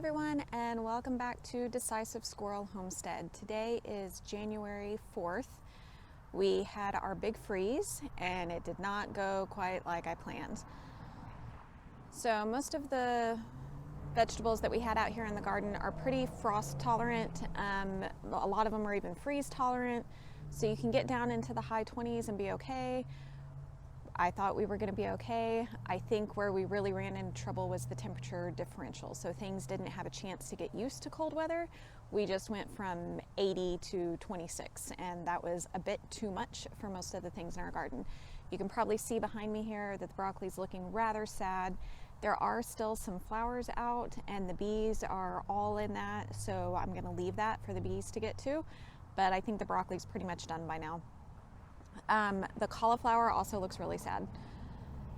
everyone, and welcome back to Decisive Squirrel Homestead. Today is January 4th. We had our big freeze and it did not go quite like I planned. So most of the vegetables that we had out here in the garden are pretty frost tolerant. A lot of them are even freeze tolerant, so you can get down into the high 20s and be okay. I thought we were going to be okay. I think where we really ran into trouble was the temperature differential. So things didn't have a chance to get used to cold weather. We just went from 80 to 26, and that was a bit too much for most of the things in our garden. You can probably see behind me here that the broccoli is looking rather sad. There are still some flowers out, and the bees are all in that, so I'm going to leave that for the bees to get to. But I think the broccoli is pretty much done by now. The cauliflower also looks really sad.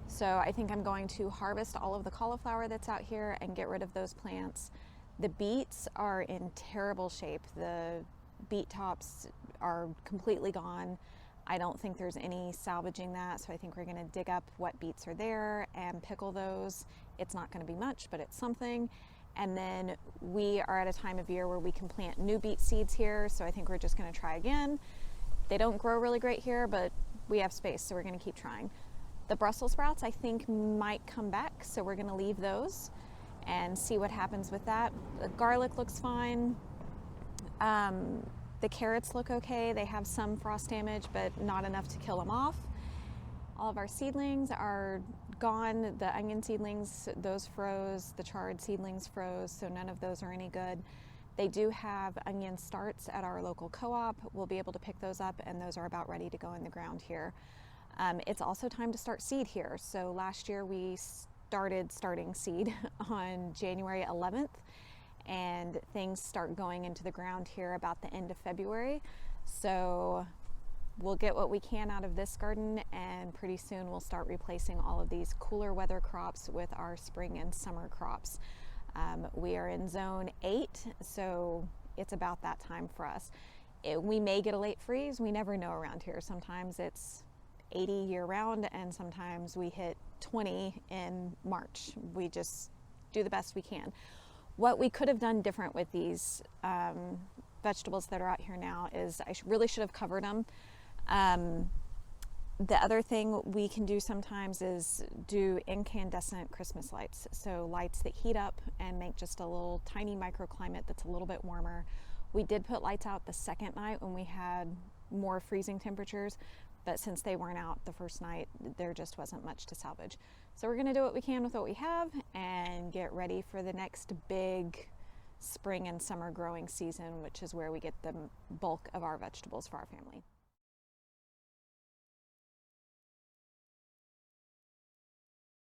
So I think I'm going to harvest all of the cauliflower that's out here and get rid of those plants. The beets are in terrible shape. The beet tops are completely gone. I don't think there's any salvaging that, so I think we're going to dig up what beets are there and pickle those. It's not going to be much, but it's something. And then we are at a time of year where we can plant new beet seeds here, so I think we're just going to try again. They don't grow really great here, but we have space, so we're going to keep trying. The Brussels sprouts, I think, might come back, so we're going to leave those and see what happens with that. The garlic looks fine. The carrots look okay. They have some frost damage, but not enough to kill them off. All of our seedlings are gone. The onion seedlings, those froze. The chard seedlings froze, so none of those are any good. They do have onion starts at our local co-op. We'll be able to pick those up, and those are about ready to go in the ground here. It's also time to start seed here. So last year we starting seed on January 11th, and things start going into the ground here about the end of February. So we'll get what we can out of this garden, and pretty soon we'll start replacing all of these cooler weather crops with our spring and summer crops. We are in zone 8, so it's about that time for us. We may get a late freeze. We never know around here. Sometimes it's 80 year round, and sometimes we hit 20 in March. We just do the best we can. What we could have done different with these vegetables that are out here now is I really should have covered them. The other thing we can do sometimes is do incandescent Christmas lights. So lights that heat up and make just a little tiny microclimate that's a little bit warmer. We did put lights out the second night when we had more freezing temperatures, but since they weren't out the first night, there just wasn't much to salvage. So we're gonna do what we can with what we have and get ready for the next big spring and summer growing season, which is where we get the bulk of our vegetables for our family.